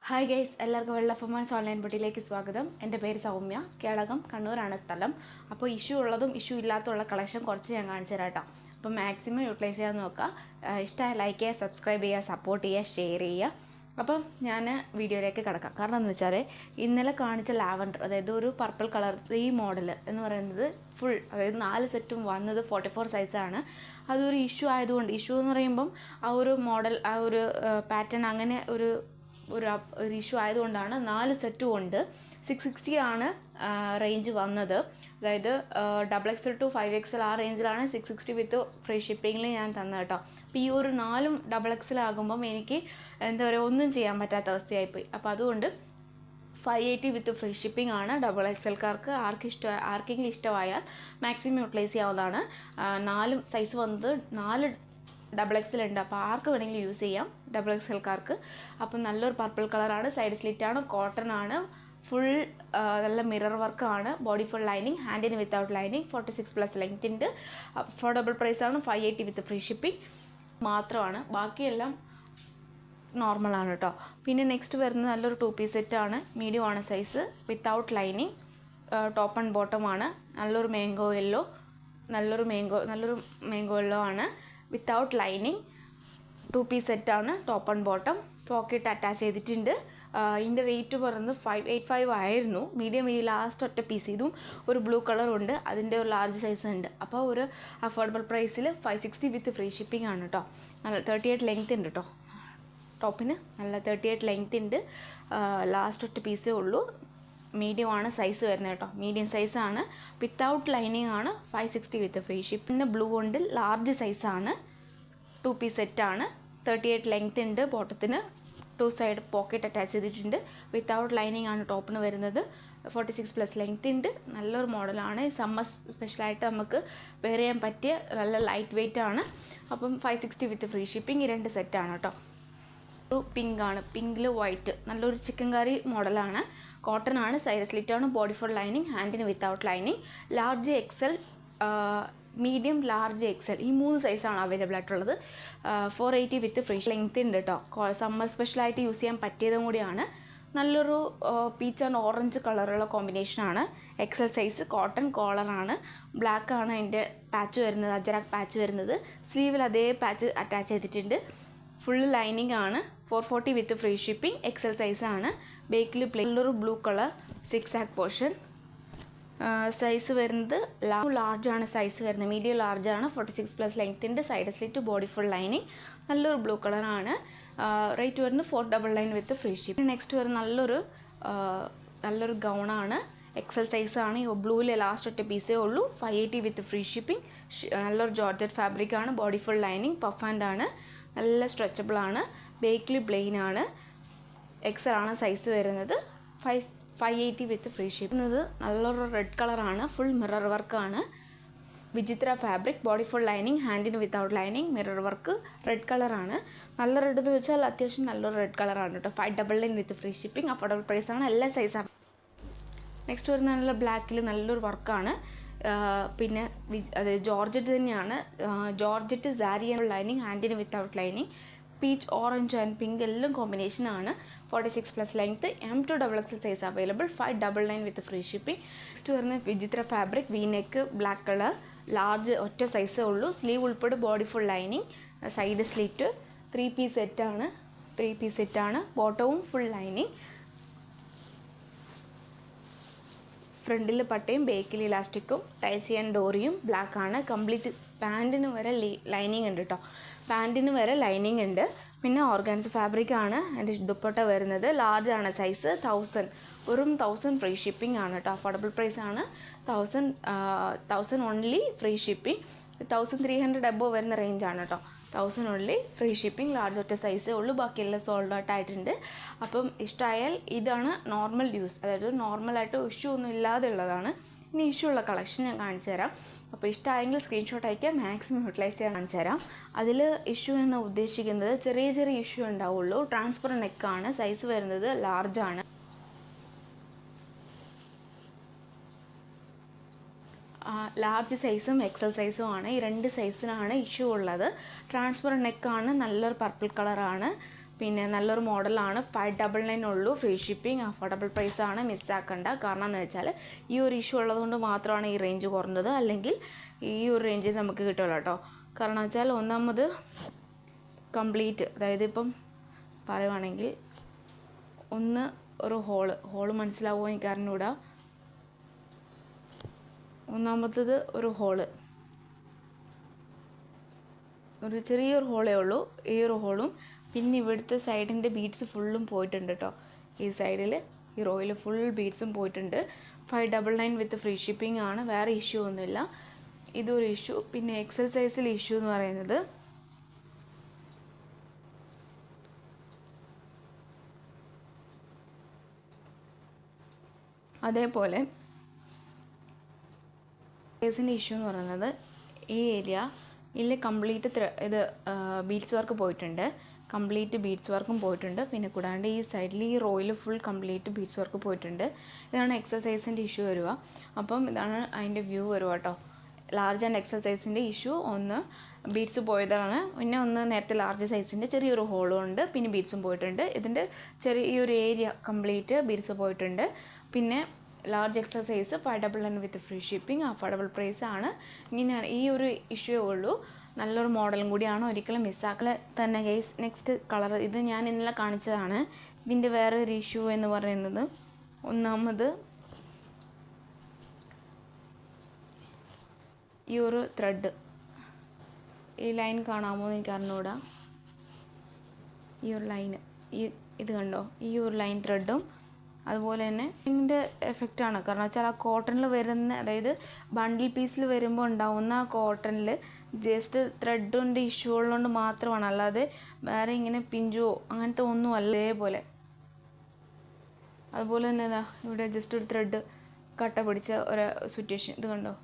Hi guys, എല്ലാവർക്കും വെള്ള ഫൊമാൻസ് online ബുട്ടിയിലേക്ക് സ്വാഗതം. എൻ്റെ പേര് സൗമ്യ. കേളകം, കണ്ണൂരാണ് സ്ഥലം. അപ്പോൾ ഇഷ്യൂ ഉള്ളതും ഇഷ്യൂ ഇല്ലാത്തുള്ള കളക്ഷൻ കുറച്ച് ഞാൻ കാണിച്ചു തരാം കേട്ടോ. അപ്പോൾ മാക്സിമം യൂട്ടിലൈസ് ചെയ്യാൻ നോക്കുക. ഇഷ്ടമായ ലൈക്ക് ചെയ്യുക, സബ്സ്ക്രൈബ് ചെയ്യുക, സപ്പോർട്ട് ചെയ്യുക, ഷെയർ ചെയ്യുക. അപ്പം ഞാൻ വീഡിയോയിലേക്ക് കിടക്കാം. കാരണം എന്ന് വെച്ചാൽ ഇന്നലെ കാണിച്ച ലാവൻഡർ, അതായത് ഒരു പർപ്പിൾ കളർ ഈ മോഡൽ എന്ന് പറയുന്നത് ഫുൾ, അതായത് 4 സെറ്റും വന്നത് 44 സൈസാണ്. അതൊരു ഇഷ്യൂ ആയതുകൊണ്ട്, ഇഷ്യൂ എന്ന് പറയുമ്പം ആ ഒരു മോഡൽ, ആ ഒരു പാറ്റേൺ അങ്ങനെ ഒരു ഇഷ്യൂ ആയതുകൊണ്ടാണ് 4 സെറ്റും ഉണ്ട്. 660 ആണ് റേഞ്ച് വന്നത്. അതായത് XXL to 5XL ആ റേഞ്ചിലാണ് 660 വിത്ത് ഫ്രീ ഷിപ്പിങ്ങിൽ ഞാൻ തന്നത് കേട്ടോ. അപ്പോൾ ഈ ഒരു 4 XXL ആകുമ്പം എനിക്ക് എന്താ പറയുക, ഒന്നും ചെയ്യാൻ പറ്റാത്ത അവസ്ഥയായിപ്പോയി. അപ്പോൾ അതുകൊണ്ട് 580 വിത്ത് ഫ്രീ ഷിപ്പിംഗ് ആണ്. XXLക്കാർക്ക് ആർക്കെങ്കിലും ഇഷ്ടമായാൽ മാക്സിമം യൂട്ടിലൈസ് ചെയ്യാവുന്നതാണ്. 4 സൈസ് വന്നത് 4 XXL ഉണ്ട്. അപ്പോൾ ആർക്ക് വേണമെങ്കിലും യൂസ് ചെയ്യാം, XXLക്കാർക്ക്. അപ്പം നല്ലൊരു പർപ്പിൾ കളറാണ്, സൈഡ് സ്ലിറ്റാണ്, കോട്ടൺ ആണ്, ഫുൾ നല്ല മിറർ വർക്കാണ്, ബോഡി ഫുൾ ലൈനിങ്, ഹാൻഡിന് വിത്തൗട്ട് ലൈനിങ്, 46+ ലെങ്ത് ഉണ്ട്. അഫോർഡബിൾ പ്രൈസാണ്, 580 വിത്ത് ഫ്രീ ഷിപ്പിംഗ് മാത്രമാണ്. ബാക്കിയെല്ലാം നോർമലാണ് കേട്ടോ. പിന്നെ നെക്സ്റ്റ് വരുന്നത് നല്ലൊരു 2 പീസ് സെറ്റാണ്, മീഡിയം ആണ് size, without lining, top and bottom ആണ്. നല്ലൊരു മാംഗോ യെല്ലോ ആണ്, വിത്തൗട്ട് ലൈനിങ്, 2 പീസ് സെറ്റാണ്, top and bottom, pocket attach ചെയ്തിട്ടുണ്ട്. ഇതിൻ്റെ റേറ്റ് പറയുന്നത് 585 ആയിരുന്നു. മീഡിയം ഈ ലാസ്റ്റ് ഒറ്റ പീസ്, ഇതും ഒരു ബ്ലൂ കളറുണ്ട്, അതിൻ്റെ ഒരു ലാർജ് സൈസ് ഉണ്ട്. അപ്പോൾ ഒരു അഫോർഡബിൾ പ്രൈസിൽ 560 വിത്ത് ഫ്രീ ഷിപ്പിംഗ് ആണ് കേട്ടോ. നല്ല 38 ലെങ്ത് ഉണ്ട് കേട്ടോ, ടോപ്പിന് നല്ല 38 ലെങ്ത് ഉണ്ട്. ലാസ്റ്റ് ഒറ്റ പീസേ ഉള്ളൂ. മീഡിയം ആണ് സൈസ് വരുന്നത് കേട്ടോ, മീഡിയം സൈസാണ്, വിത്തൗട്ട് ലൈനിങ് ആണ്, 560 വിത്ത് ഫ്രീ ഷിപ്പ്. പിന്നെ ബ്ലൂ ഉണ്ട്, ലാർജ് സൈസാണ്, 2 പീസ് സെറ്റാണ്, 38 ലെങ്ത് ഉണ്ട്. ബോട്ടത്തിന് 2 സൈഡ് പോക്കറ്റ് അറ്റാച്ച് ചെയ്തിട്ടുണ്ട്. വിത്തൗട്ട് ലൈനിങ് ആണ് ടോപ്പിന് വരുന്നത്, 46+ ലെങ്ത് ഉണ്ട്. നല്ലൊരു മോഡലാണ്, സമ്മർ സ്പെഷ്യലായിട്ട് നമുക്ക് വെയർ ചെയ്യാൻ പറ്റിയ നല്ല ലൈറ്റ് വെയ്റ്റ് ആണ്. അപ്പം 560 വിത്ത് ഫ്രീ ഷിപ്പിംഗ്. ഈ 2 സെറ്റാണ് കേട്ടോ. പിങ്ക് ആണ്, പിങ്കിൽ വൈറ്റ്, നല്ലൊരു ചിക്കൻ കറി മോഡലാണ്, കോട്ടൺ ആണ്, സൈഡ് സ്ലിറ്റാണ്, ബോഡി ഫുൾ ലൈനിങ്, ഹാൻഡിന് without lining, large XL, medium, large XL ഈ 3 സൈസാണ് അവൈലബിൾ ആയിട്ടുള്ളത്. 480 വിത്ത് ഫ്രീ ലെങ്ത് ഉണ്ട് കേട്ടോ. സമ്മർ സ്പെഷ്യലായിട്ട് യൂസ് ചെയ്യാൻ പറ്റിയതും കൂടിയാണ്. നല്ലൊരു പീച്ച് ആൻഡ് ഓറഞ്ച് കളറുള്ള കോമ്പിനേഷനാണ്. XL സൈസ്, കോട്ടൺ കോളറാണ്, ബ്ലാക്ക് ആണ് അതിൻ്റെ പാച്ച് വരുന്നത്, അജറാക്ക് പാച്ച് വരുന്നത്. സ്ലീവിൽ അതേ പാച്ച് അറ്റാച്ച് ചെയ്തിട്ടുണ്ട്. ഫുൾ ലൈനിങ് ആണ്, 440 വിത്ത് ഫ്രീ ഷിപ്പിംഗ്. XL സൈസാണ്. ബേക്കിൽ നല്ലൊരു ബ്ലൂ കളർ 6 ആക്ക് പോർഷൻ. സൈസ് വരുന്നത് ലാർജ് ആണ് സൈസ് വരുന്നത്, മീഡിയം ലാർജ് ആണ്, 46+ ലെങ്ത് ഉണ്ട്, side slit, body full lining, നല്ലൊരു ബ്ലൂ കളറാണ്. റേറ്റ് വരുന്നത് 499 വിത്ത് ഫ്രീ ഷിപ്പിംഗ്. നെക്സ്റ്റ് വരുന്ന നല്ലൊരു ഗൗണാണ്, XL സൈസാണ്. ഈ ബ്ലൂവിൽ ലാസ്റ്റ് ഒറ്റ പീസേ ഉള്ളൂ, 580 വിത്ത് ഫ്രീ ഷിപ്പിംഗ്. നല്ലൊരു ജോർജറ്റ് ഫാബ്രിക് ആണ്, body full lining, puff and ആണ്, നല്ല സ്ട്രെച്ചബിൾ ആണ്, ബേക്കിൽ പ്ലെയിൻ ആണ്, XL ആണ് സൈസ് വരുന്നത്, 580 വിത്ത് ഫ്രീ ഷിപ്പിംഗ്. നല്ലൊരു റെഡ് കളറാണ്, ഫുൾ മിറർ വർക്കാണ്, Vichitra fabric, body full lining, ഹാൻഡിന് without lining, mirror work, red കളറാണ്. നല്ല റെഡ് എന്ന് വെച്ചാൽ അത്യാവശ്യം നല്ലൊരു റെഡ് കളറാണ് കേട്ടോ. 599 വിത്ത് ഫ്രീ ഷിപ്പിംഗ്. അഫോർഡബിൾ പ്രൈസാണ്, എല്ലാ സൈസാണ്. നെക്സ്റ്റ് വരുന്ന നല്ല ബ്ലാക്കിൽ നല്ലൊരു വർക്കാണ്. പിന്നെ അത് ജോർജറ്റ് തന്നെയാണ്, ജോർജറ്റ് സാരി ലൈനിങ്, ഹാൻഡിന് without lining, peach, orange and pink എല്ലാം കോമ്പിനേഷനാണ്. 46+ length, M2XXL size available, 599 with free shipping. Next വരുന്ന Vichitra fabric, V neck, black colour, large ഒറ്റ സൈസേ ഉള്ളൂ, സ്ലീവ് ഉൾപ്പെടെ body full lining, side slit, 3 piece സെറ്റാണ്, ബോട്ടവും ഫുൾ ലൈനിങ്, ഫ്രണ്ടിൽ പട്ടയും ബേക്കിൽ ഇലാസ്റ്റിക്കും, ടൈ ചെയ്യാൻ ഡോറിയും ബ്ലാക്ക് ആണ്. കംപ്ലീറ്റ് പാൻറ്റിന് വരെ ലൈനിങ് ഉണ്ട് കേട്ടോ, പാൻറ്റിന് വരെ ലൈനിങ് ഉണ്ട്. പിന്നെ ഓർഗാൻസ ഫാബ്രിക് ആണ് എൻ്റെ ദുപ്പട്ട വരുന്നത്, ലാർജ് ആണ് സൈസ്, 1000 ഫ്രീ ഷിപ്പിംഗ് ആണ് കേട്ടോ. അഫോർഡബിൾ പ്രൈസ് ആണ്, 1000 ഓൺലി ഫ്രീ ഷിപ്പിംഗ്. 1300 എബോ വരുന്ന റേഞ്ചാണ് കേട്ടോ. 1000 ഓൺലി ഫ്രീ ഷിപ്പിംഗ്. ലാർജ് ഒറ്റ സൈസേ ഉള്ളൂ, ബാക്കിയെല്ലാം സോൾഡ് ഔട്ട് ആയിട്ടുണ്ട്. അപ്പം ഇഷ്ടമായാൽ ഇതാണ് നോർമൽ യൂസ്, അതായത് നോർമലായിട്ട് ഇഷ്യൂ ഒന്നും ഇല്ലാതെ ഉള്ളതാണ്. ഇനി ഇഷ്യൂ ഉള്ള കളക്ഷൻ ഞാൻ കാണിച്ചു തരാം. അപ്പോൾ ഇഷ്ടമായെങ്കിൽ സ്ക്രീൻഷോട്ട് അയക്കുക, മാക്സിമം യൂട്ടിലൈസ് ചെയ്യാൻ കാണിച്ചു തരാം. അതിൽ ഇഷ്യൂ എന്ന് ഉദ്ദേശിക്കുന്നത് ചെറിയ ഇഷ്യൂ ഉണ്ടാവുള്ളൂ. ട്രാൻസ്പെറൻറ്റ് നെക്കാണ്, സൈസ് വരുന്നത് ലാർജ് ആണ്. ലാർജ് സൈസും XL സൈസും ആണ്, ഈ 2 സൈസിനാണ് ഇഷ്യൂ ഉള്ളത്. ട്രാൻസ്പെറൻറ്റ് നെക്കാണ്, നല്ലൊരു പർപ്പിൾ കളറാണ്, പിന്നെ നല്ലൊരു മോഡലാണ്. 599 ഉള്ളൂ, ഫ്രീ ഷിപ്പിംഗ്, അഫോർഡബിൾ പ്രൈസാണ്, മിസ്സാക്കണ്ട. കാരണം എന്ന് വെച്ചാൽ ഈ ഒരു ഇഷ്യൂ ഉള്ളതുകൊണ്ട് മാത്രമാണ് ഈ റേഞ്ച് കുറഞ്ഞത്, അല്ലെങ്കിൽ ഈ ഒരു റേഞ്ചിൽ നമുക്ക് കിട്ടുമല്ലോ കേട്ടോ. കാരണം വെച്ചാൽ ഒന്നാമത് കംപ്ലീറ്റ്, അതായത് ഇപ്പം പറയുവാണെങ്കിൽ ഒന്ന് ഒരു ഹോള് മനസ്സിലാവുമോ എനിക്ക് അറിഞ്ഞൂടാ. ഒന്നാമത്തത് ഒരു ഒരു ചെറിയൊരു ഹോളേ ഉള്ളൂ, ഈ ഒരു ഹോളും. പിന്നെ ഇവിടുത്തെ സൈഡിൻ്റെ ബീഡ്സ് ഫുള്ളും പോയിട്ടുണ്ട് കേട്ടോ. ഈ സൈഡിൽ ഈ റോയിൽ ഫുൾ ബീഡ്സും പോയിട്ടുണ്ട്. 599 വിത്ത് ഫ്രീ ഷിപ്പിംഗ് ആണ്, വേറെ ഇഷ്യൂ ഒന്നുമില്ല. ഇതൊരു ഇഷ്യൂ. പിന്നെ എക്സൽ സൈസിൽ ഇഷ്യൂ എന്ന് പറയുന്നത് അതേപോലെ സൈസിൻ്റെ ഇഷ്യൂ എന്ന് പറയുന്നത് ഈ ഏരിയ ഇതിൽ കംപ്ലീറ്റ് ഇത് ബീഡ്സ് വർക്ക് പോയിട്ടുണ്ട്, കംപ്ലീറ്റ് ബീഡ്സ് വർക്കും പോയിട്ടുണ്ട്. പിന്നെ കൂടാണ്ട് ഈ സൈഡിൽ ഈ റോയിൽ ഫുൾ കംപ്ലീറ്റ് ബീഡ്സ് വർക്ക് പോയിട്ടുണ്ട്. ഇതാണ് എക്സസൈസിൻ്റെ ഇഷ്യൂ വരിക. അപ്പം ഇതാണ് അതിൻ്റെ വ്യൂ വരിക കേട്ടോ. ലാർജ് ആൻഡ് എക്സസൈസിൻ്റെ ഇഷ്യൂ ഒന്ന് ബീഡ്സ് പോയതാണ്, പിന്നെ ഒന്ന് നേരത്തെ ലാർജ് സൈസിൻ്റെ ചെറിയൊരു ഹോളും ഉണ്ട്, പിന്നെ ബീഡ്സും പോയിട്ടുണ്ട്. ഇതിൻ്റെ ചെറിയൊരു ഏരിയ കംപ്ലീറ്റ് ബീഡ്സ് പോയിട്ടുണ്ട്. പിന്നെ ലാർജ് എക്സസൈസ് 599 with free shipping, affordable price ആണ്. ഇങ്ങനെയാണ്, ഈ ഒരു ഇഷ്യൂ ഉള്ളൂ. നല്ലൊരു മോഡലും കൂടിയാണ്, ഒരിക്കലും മിസ്സാക്കൽ തന്നെ ഗൈസ്. നെക്സ്റ്റ് കളർ, ഇത് ഞാൻ ഇന്നലെ കാണിച്ചതാണ്. ഇതിൻ്റെ വേറെ ഒരു ഇഷ്യൂ എന്ന് പറയുന്നത് ഒന്നാമത് ഈ ഒരു ത്രെഡ്, ഈ ലൈൻ കാണാമോ എന്ന് എനിക്ക് അറിഞ്ഞൂടാ. ഈ ഒരു ലൈന്, ഇത് കണ്ടോ, ഈ ഒരു ലൈൻ ത്രെഡും അതുപോലെ തന്നെ ഇതിൻ്റെ എഫക്റ്റാണ്. കാരണം വെച്ചാൽ ആ കോട്ടണിൽ വരുന്ന, അതായത് ബണ്ടിൽ പീസിൽ വരുമ്പോൾ ഉണ്ടാവുന്ന ആ കോട്ടണിൽ ജസ്റ്റ് ത്രെഡിൻ്റെ ഇഷ്യൂ ഉള്ളതുകൊണ്ട് മാത്രമാണ്, അല്ലാതെ വേറെ ഇങ്ങനെ പിഞ്ചോ അങ്ങനത്തെ ഒന്നും അല്ല. അതേപോലെ അതുപോലെ തന്നെ ഇതാ ഇവിടെ ജസ്റ്റ് ഒരു ത്രെഡ് കട്ട പിടിച്ച ഒരു സിറ്റുവേഷൻ, ഇത് കണ്ടോ,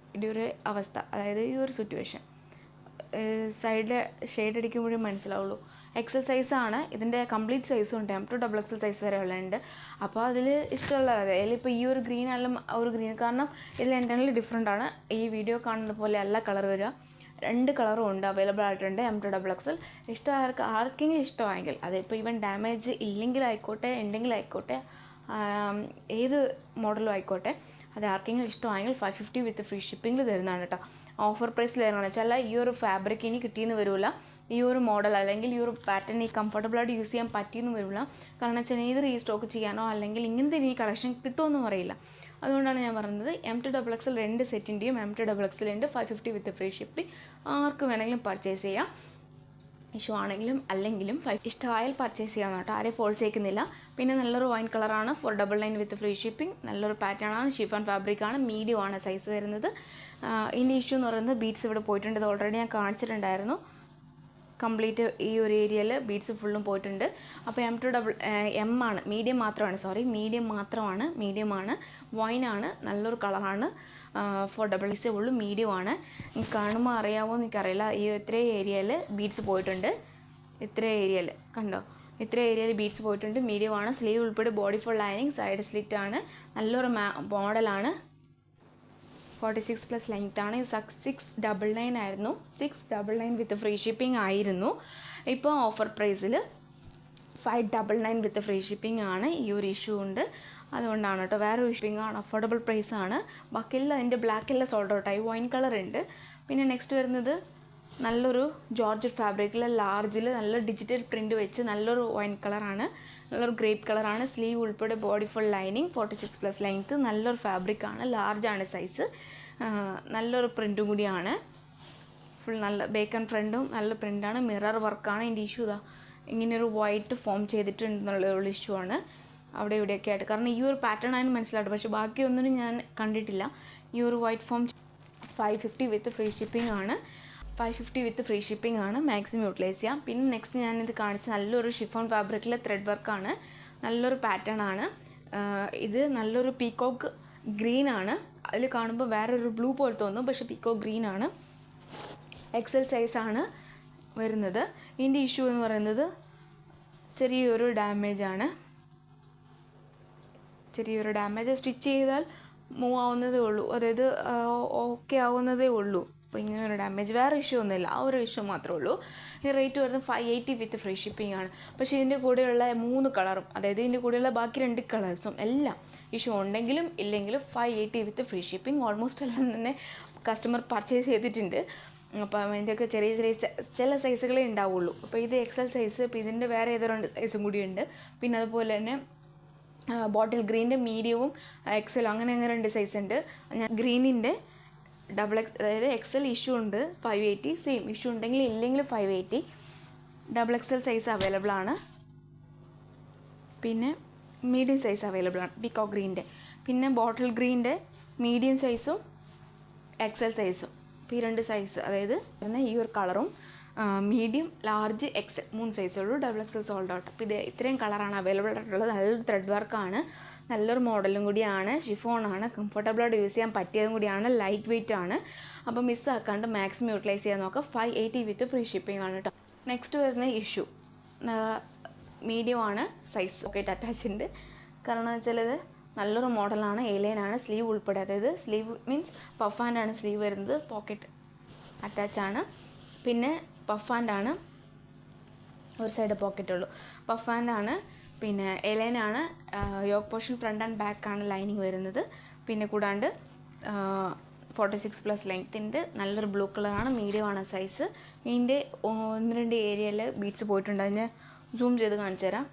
ഇതിൻ്റെ ഒരു അവസ്ഥ, അതായത് ഈ ഒരു സിറ്റുവേഷൻ സൈഡിൽ ഷെയ്ഡ് അടിക്കുമ്പോഴേ മനസ്സിലാവുള്ളൂ. എക്സൽ സൈസാണ്, ഇതിൻ്റെ കംപ്ലീറ്റ് സൈസും ഉണ്ട്, M2XXL സൈസ് വരെ ഉള്ളുണ്ട്. അപ്പോൾ അതിൽ ഇഷ്ടമുള്ള, അതായത് ഇപ്പോൾ ഈ ഒരു ഗ്രീൻ അല്ല ഒരു ഗ്രീൻ, കാരണം ഇതിൽ എൻ്റെണൽ ഡിഫറെൻ്റ് ആണ്. ഈ വീഡിയോ കാണുന്ന പോലെ അല്ല കളർ വരിക, 2 കളറും ഉണ്ട്, അവൈലബിൾ ആയിട്ടുണ്ട്. M2XXL ഇഷ്ടമായവർക്ക്, ആർക്കെങ്കിലും ഇഷ്ടമായെങ്കിൽ, അതിപ്പോൾ ഈവൻ ഡാമേജ് ഇല്ലെങ്കിലായിക്കോട്ടെ ഉണ്ടെങ്കിലായിക്കോട്ടെ, ഏത് മോഡലും ആയിക്കോട്ടെ, അത് ആർക്കെങ്കിലും ഇഷ്ടമായെങ്കിൽ 550 വിത്ത് ഫ്രീ ഷിപ്പിങ്ങിൽ തരുന്നതാണ് കേട്ടോ. ഓഫർ പ്രൈസിൽ തരുന്നതാണ് വെച്ചാൽ ഈ ഒരു ഫാബ്രിക് ഇനി കിട്ടിയെന്ന് വരില്ല, ഈ ഒരു മോഡൽ അല്ലെങ്കിൽ ഈ ഒരു പാറ്റേൺ ഈ കംഫർട്ടബിളായിട്ട് യൂസ് ചെയ്യാൻ പറ്റിയെന്ന് വരില്ല. കാരണം വെച്ചാൽ ഇത് റീസ്റ്റോക്ക് ചെയ്യാനോ അല്ലെങ്കിൽ ഇങ്ങനത്തെ ഇനി കളക്ഷൻ കിട്ടുമെന്നും അറിയില്ല. അതുകൊണ്ടാണ് ഞാൻ പറയുന്നത് M2XXL 2 സെറ്റിൻ്റെയും M2XXL ഉണ്ട്, 550 വിത്ത് ഫ്രീ ഷിപ്പിംഗ്. ആർക്ക് വേണമെങ്കിലും പർച്ചേസ് ചെയ്യാം, ഇഷ്യൂ ആണെങ്കിലും അല്ലെങ്കിലും ഇഷ്ടമായാൽ പർച്ചേസ് ചെയ്യാമെന്ന് കേട്ടോ, ആരെയും ഫോഴ്സ് ചെയ്യിക്കുന്നില്ല. പിന്നെ നല്ലൊരു വൈൻ കളറാണ്, 499 വിത്ത് ഫ്രീ ഷിപ്പിംഗ്. നല്ലൊരു പാറ്റേൺ ആണ്, ഷിഫോൺ ഫാബ്രിക്കാണ്, മീഡിയം ആണ് സൈസ് വരുന്നത്. ഇതിൻ്റെ ഇഷ്യൂ എന്ന് പറയുന്നത് ബീഡ്സ് ഇവിടെ പോയിട്ടുണ്ട്, ഇത് ഓൾറെഡി ഞാൻ കാണിച്ചിട്ടുണ്ടായിരുന്നു. കംപ്ലീറ്റ് ഈ ഒരു ഏരിയയിൽ ബീഡ്സ് ഫുള്ളും പോയിട്ടുണ്ട്. അപ്പോൾ M ആണ്, മീഡിയം മാത്രമാണ്, മീഡിയമാണ്, വൈനാണ്, നല്ലൊരു കളറാണ്. 499 ഉള്ളൂ, മീഡിയമാണ്. കാണുമ്പോൾ അറിയാമോ എന്ന് എനിക്കറിയില്ല. ഈ ഇത്ര ഏരിയയിൽ ബീഡ്സ് പോയിട്ടുണ്ട്, ഇത്ര ഏരിയയിൽ കണ്ടോ, ഇത്ര ഏരിയയിൽ ബീഡ്സ് പോയിട്ടുണ്ട്, മീഡിയമാണ്. സ്ലീവ് ഉൾപ്പെടെ body full lining, side slit ആണ്, നല്ലൊരു മോഡലാണ്. 46+ ലെങ്ത് ആണ്. 699 ആയിരുന്നു, 699 വിത്ത് ഫ്രീ ഷിപ്പിംഗ് ആയിരുന്നു. ഇപ്പോൾ ഓഫർ പ്രൈസിൽ 599 വിത്ത് ഫ്രീ ഷിപ്പിംഗ് ആണ്. ഈ ഒരു ഇഷ്യൂ ഉണ്ട്, അതുകൊണ്ടാണ് കേട്ടോ. വേറെ ഷിപ്പിംഗ് ആണ്, അഫോർഡബിൾ പ്രൈസാണ്. ബാക്കിയെല്ലാം അതിൻ്റെ ബ്ലാക്കെല്ലാം സോൾഡ് ഔട്ടായി, വൈൻ കളർ ഉണ്ട്. പിന്നെ നെക്സ്റ്റ് വരുന്നത് നല്ലൊരു ജോർജറ്റ് ഫാബ്രിക്കിൽ ലാർജിൽ നല്ല ഡിജിറ്റൽ പ്രിൻറ്റ് വെച്ച് നല്ലൊരു വൈൻ കളറാണ്, നല്ലൊരു ഗ്രേപ്പ് കളറാണ്. സ്ലീവ് ഉൾപ്പെടെ ബോഡി ഫുൾ ലൈനിങ്, 46+ ലെങ്ത്ത്, നല്ലൊരു ഫാബ്രിക്കാണ്, ലാർജാണ് സൈസ്, നല്ലൊരു പ്രിൻറ്റും കൂടിയാണ്. ഫുൾ നല്ല ബേക്കൺ ഫ്രണ്ടും നല്ല പ്രിൻ്റാണ്, മിറർ വർക്കാണ്. ഇതിൻ്റെ ഇഷ്യൂ ഇതാ ഇങ്ങനെയൊരു വൈറ്റ് ഫോം ചെയ്തിട്ടുണ്ടെന്നുള്ള ഇഷ്യൂ ആണ് അവിടെ ഇവിടെയൊക്കെ ആയിട്ട്. കാരണം ഈ ഒരു പാറ്റേൺ ആണ് മനസ്സിലായിട്ട്, പക്ഷേ ബാക്കിയൊന്നും ഞാൻ കണ്ടിട്ടില്ല. ഈ ഒരു വൈറ്റ് ഫോം 550 വിത്ത് ഫ്രീ ഷിപ്പിംഗ് ആണ്, 550 വിത്ത് ഫ്രീ ഷിപ്പിംഗ് ആണ്, മാക്സിമം യൂട്ടിലൈസ് ചെയ്യാം. പിന്നെ നെക്സ്റ്റ് ഞാനിത് കാണിച്ച നല്ലൊരു ഷിഫോൺ ഫാബ്രിക്കിലെ ത്രെഡ് വർക്കാണ്, നല്ലൊരു പാറ്റേൺ ആണ്. ഇത് നല്ലൊരു പീക്കോക്ക് ഗ്രീൻ ആണ്, അതിൽ കാണുമ്പോൾ വേറൊരു ബ്ലൂ പോലെ തോന്നും, പക്ഷേ പീക്കോക്ക് ഗ്രീൻ ആണ്. എക്സൽ സൈസാണ് വരുന്നത്. ഇതിൻ്റെ ഇഷ്യൂ എന്ന് പറയുന്നത് ചെറിയൊരു ഡാമേജാണ്, സ്റ്റിച്ച് ചെയ്താൽ മൂവ് ആവുന്നതേ ഉള്ളൂ, അതായത് ഓക്കെ ആവുന്നതേ ഉള്ളൂ. അപ്പോൾ ഇങ്ങനെ ഒരു ഡാമേജ്, വേറെ ഇഷ്യൂ ഒന്നുമില്ല, ആ ഒരു ഇഷ്യൂ മാത്രമേ ഉള്ളൂ. ഈ റേറ്റ് വരുന്നത് 580 വിത്ത് ഫ്രീ ഷിപ്പിംഗ് ആണ്. പക്ഷേ ഇതിൻ്റെ കൂടെയുള്ള 3 കളറും, അതായത് ഇതിൻ്റെ കൂടെയുള്ള ബാക്കി 2 കളേഴ്സും എല്ലാം ഇഷ്യൂ ഉണ്ടെങ്കിലും ഇല്ലെങ്കിലും 580 വിത്ത് ഫ്രീ ഷിപ്പിംഗ്. ഓൾമോസ്റ്റ് എല്ലാം തന്നെ കസ്റ്റമർ പർച്ചേസ് ചെയ്തിട്ടുണ്ട്. അപ്പോൾ അതിൻ്റെയൊക്കെ ചെറിയ ചെറിയ ചില സൈസുകളേ ഉണ്ടാവുള്ളൂ. അപ്പോൾ ഇത് XL സൈസ്, ഇപ്പോൾ ഇതിൻ്റെ വേറെ ഏതോ 2 സൈസും കൂടിയുണ്ട്. പിന്നെ അതുപോലെ തന്നെ ബോട്ടിൽ ഗ്രീൻ്റെ മീഡിയവും XL അങ്ങനെ 2 സൈസ് ഉണ്ട്. ഞാൻ ഗ്രീനിൻ്റെ XX, അതായത് XL ഇഷ്യൂ ഉണ്ട് 580, സെയിം ഇഷ്യൂ ഉണ്ടെങ്കിൽ ഇല്ലെങ്കിൽ 580. XXL സൈസ് അവൈലബിൾ ആണ്. പിന്നെ മീഡിയം സൈസ് അവൈലബിൾ ആണ് പീകോക്ക് ഗ്രീൻ്റെ. പിന്നെ ബോട്ടിൽ ഗ്രീൻ്റെ മീഡിയം സൈസും XL സൈസും, ഇപ്പോൾ ഈ 2 സൈസ്, അതായത് ഈ ഒരു കളറും medium, large, XL 3 സൈസുള്ളൂ. XXL sold out. അപ്പോൾ ഇത് ഇത്രയും കളറാണ് അവൈലബിൾ ആയിട്ടുള്ളത്. നല്ലൊരു ത്രെഡ് വർക്കാണ്, നല്ലൊരു മോഡലും കൂടിയാണ്, ഷിഫോണാണ്, കംഫർട്ടബിളായിട്ട് യൂസ് ചെയ്യാൻ പറ്റിയതും കൂടിയാണ്, ലൈറ്റ് വെയിറ്റ് ആണ്. അപ്പോൾ മിസ്സാക്കാണ്ട് മാക്സിമം യൂട്ടിലൈസ് ചെയ്യാൻ നോക്കുക. 580 വിത്ത് ഫ്രീ ഷിപ്പിംഗ് ആണ് കേട്ടോ. നെക്സ്റ്റ് വരുന്ന ഇഷ്യൂ മീഡിയം ആണ് സൈസ്. പോക്കറ്റ് അറ്റാച്ച് ഉണ്ട്. കാരണം വെച്ചാൽ ഇത് നല്ലൊരു മോഡലാണ്, ഏലിയനാണ്, സ്ലീവ് ഉൾപ്പെടെ, അതായത് സ്ലീവ് മീൻസ് പഫ് ഹാൻഡാണ് സ്ലീവ് വരുന്നത്, പോക്കറ്റ് അറ്റാച്ചാണ്. പിന്നെ പഫ് ഹാൻഡാണ്, ഒരു സൈഡ് പോക്കറ്റ് ഉള്ളൂ, പഫ് ഹാൻഡാണ്. പിന്നെ എലൈനാണ്, yoke portion front and back ആണ് ലൈനിങ് വരുന്നത്. പിന്നെ കൂടാണ്ട് 46+ ലെങ്ത് ഉണ്ട്. നല്ലൊരു ബ്ലൂ കളറാണ്, മീഡിയം ആണ് സൈസ്. ഇതിൻ്റെ 1-2 ഏരിയയിൽ ബീഡ്സ് പോയിട്ടുണ്ട്. അതിന് സൂം ചെയ്ത് കാണിച്ചു തരാം.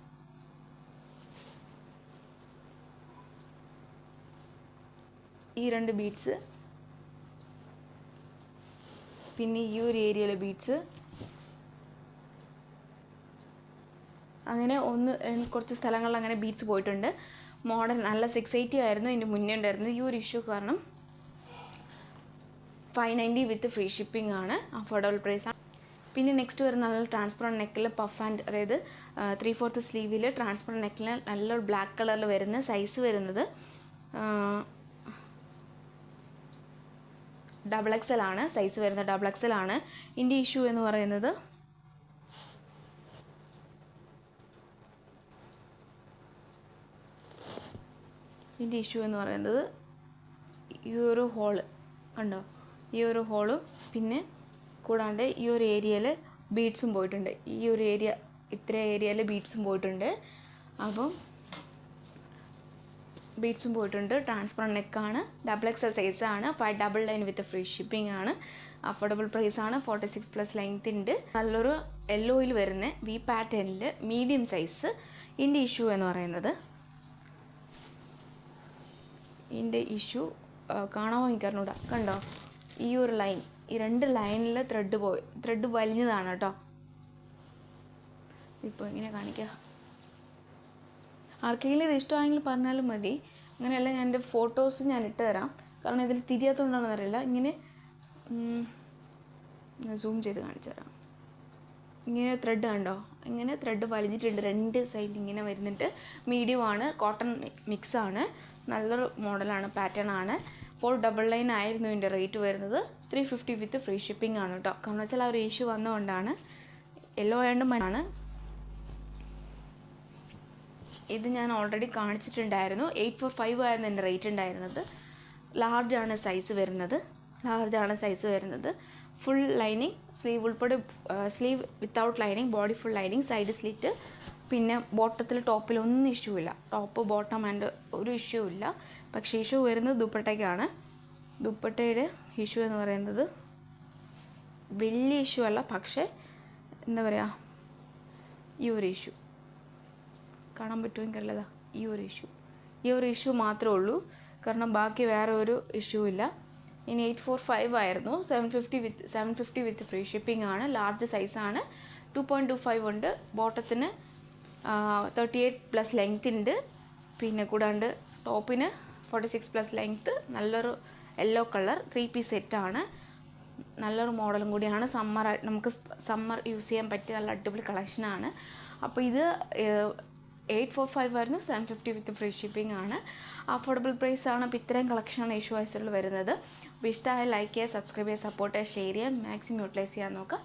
ഈ 2 ബീഡ്സ്, പിന്നെ ഈ ഒരു ഏരിയയിലെ ബീഡ്സ്, അങ്ങനെ കുറച്ച് സ്ഥലങ്ങളിൽ അങ്ങനെ ബീഡ്സ് പോയിട്ടുണ്ട്. മോഡൽ നല്ല 680 ആയിരുന്നു ഇതിൻ്റെ മുന്നേ ഉണ്ടായിരുന്നത്. ഈ ഒരു ഇഷ്യൂ കാരണം 590 വിത്ത് ഫ്രീ ഷിപ്പിംഗ് ആണ്, അഫോർഡബിൾ പ്രൈസ് ആണ്. പിന്നെ നെക്സ്റ്റ് വരുന്ന നല്ല ട്രാൻസ്പെറൻറ്റ് നെക്കിൽ പഫ് ആൻഡ്, അതായത് 3/4 സ്ലീവിൽ ട്രാൻസ്പെറൻറ്റ് നെക്കിൽ നല്ലൊരു ബ്ലാക്ക് കളറിൽ വരുന്ന സൈസ് വരുന്നത് XXL ആണ് സൈസ് വരുന്നത്. XXL ആണ്. ഇതിൻ്റെ ഇഷ്യൂ എന്ന് പറയുന്നത് ഈ ഒരു ഹോള് കണ്ടോ, ഈ ഒരു ഹോളും പിന്നെ കൂടാണ്ട് ഈ ഒരു ഏരിയയിൽ ബീഡ്സും പോയിട്ടുണ്ട്. ഈ ഒരു ഏരിയ, ഇത്ര ഏരിയയിൽ ബീഡ്സും പോയിട്ടുണ്ട്. അപ്പം ബീഡ്സും പോയിട്ടുണ്ട്. ട്രാൻസ്പെറൻറ്റ് നെക്കാണ്, XXL സൈസാണ്, 599 വിത്ത് ഫ്രീ ഷിപ്പിംഗ് ആണ്, അഫോർഡബിൾ പ്രൈസ് ആണ്. 46+ ലെങ്ത് ഉണ്ട്. നല്ലൊരു യെല്ലോയിൽ വരുന്ന വി പാറ്റേണിൽ മീഡിയം സൈസ്. ഇതിൻ്റെ ഇഷ്യൂ എന്ന് പറയുന്നത്, ഇതിൻ്റെ ഇഷ്യൂ കാണാമോ എനിക്കറിഞ്ഞൂടാ, കണ്ടോ ഈ ഒരു ലൈൻ, ഈ 2 ലൈനിൽ ത്രെഡ് വലിഞ്ഞതാണ് കേട്ടോ. ഇപ്പോൾ ഇങ്ങനെ കാണിക്കുക. ആർക്കെങ്കിലും ഇത് ഇഷ്ടമായെങ്കിൽ പറഞ്ഞാലും മതി. അങ്ങനെയല്ല, ഞാൻ എൻ്റെ ഫോട്ടോസ് ഞാൻ ഇട്ട് തരാം. കാരണം ഇതിൽ തിരിയാത്തതുകൊണ്ടാണെന്ന് അറിയില്ല. ഇങ്ങനെ ഞാൻ സൂം ചെയ്ത് കാണിച്ചു തരാം. ഇങ്ങനെ ത്രെഡ് കണ്ടോ, ഇങ്ങനെ ത്രെഡ് വലിഞ്ഞിട്ടുണ്ട് 2 സൈഡിൽ ഇങ്ങനെ വരുന്നുണ്ട്. മീഡിയം ആണ്, കോട്ടൺ മിക്സ് ആണ്, നല്ലൊരു മോഡലാണ്, പാറ്റേൺ ആണ്. 499 ആയിരുന്നു ഇതിൻ്റെ റേറ്റ് വരുന്നത്. 350 വിത്ത് ഫ്രീ ഷിപ്പിംഗ് ആണ് കേട്ടോ. കാരണം വെച്ചാൽ ആ ഒരു ഇഷ്യൂ വന്നതുകൊണ്ടാണ്. യെല്ലോ ആയതുകൊണ്ട് മനാണ്. ഇത് ഞാൻ ഓൾറെഡി കാണിച്ചിട്ടുണ്ടായിരുന്നു. 845 ആയിരുന്നു എൻ്റെ റേറ്റ് ഉണ്ടായിരുന്നത്. ലാർജാണ് സൈസ് വരുന്നത്. ഫുൾ ലൈനിങ്, സ്ലീവ് ഉൾപ്പെടെ, sleeve without lining, body full lining, side slit. പിന്നെ ബോട്ടത്തിൽ ടോപ്പിൽ ഒന്നും ഇഷ്യൂ ഇല്ല, ടോപ്പ് ബോട്ടം ആൻഡ് ഒരു ഇഷ്യൂ ഇല്ല. പക്ഷേ ഇഷ്യൂ വരുന്നത് ദുപ്പട്ടയ്ക്കാണ്. ദുപ്പട്ടയുടെ ഇഷ്യൂ എന്ന് പറയുന്നത് വലിയ ഇഷ്യൂ അല്ല, പക്ഷേ എന്താ പറയുക, ഈ ഒരു ഇഷ്യൂ കാണാൻ പറ്റുമെങ്കിൽ അല്ലതാ, ഈ ഒരു ഇഷ്യൂ മാത്രമേ ഉള്ളൂ. കാരണം ബാക്കി വേറെ ഒരു ഇഷ്യൂ ഇല്ല. ഇനി 845 ആയിരുന്നു, 750 വിത്ത് ഫ്രീ ഷിപ്പിംഗ് ആണ്. ലാർജ് സൈസാണ്, 2.25 ഉണ്ട്. ബോട്ടത്തിന് 38+ ലെങ്ത് ഉണ്ട്. പിന്നെ കൂടാണ്ട് ടോപ്പിന് 46+ ലെങ്ത്ത്. നല്ലൊരു യെല്ലോ കളർ 3 പീസ് സെറ്റാണ്. നല്ലൊരു മോഡലും കൂടിയാണ്. നമുക്ക് സമ്മർ യൂസ് ചെയ്യാൻ പറ്റിയ നല്ല അടിപൊളി കളക്ഷനാണ്. അപ്പോൾ ഇത് 845 ആയിരുന്നു, 750 വിത്ത് ഫ്രീ ഷിപ്പിംഗ് ആണ്. അഫോർഡബിൾ പ്രൈസ് ആണ്. അപ്പോൾ ഇത്രയും കളക്ഷനാണ് ഇഷ്യൂ വൈസിൽ വരുന്നത്. അപ്പോൾ ഇഷ്ടമായ ലൈക്ക് ചെയ്യുക, സബ്സ്ക്രൈബ് ചെയ്യുക, സപ്പോർട്ട് ചെയ്യുക, ഷെയർ ചെയ്യുക, മാക്സിമം യൂട്ടിലൈസ് ചെയ്യാൻ നോക്കുക.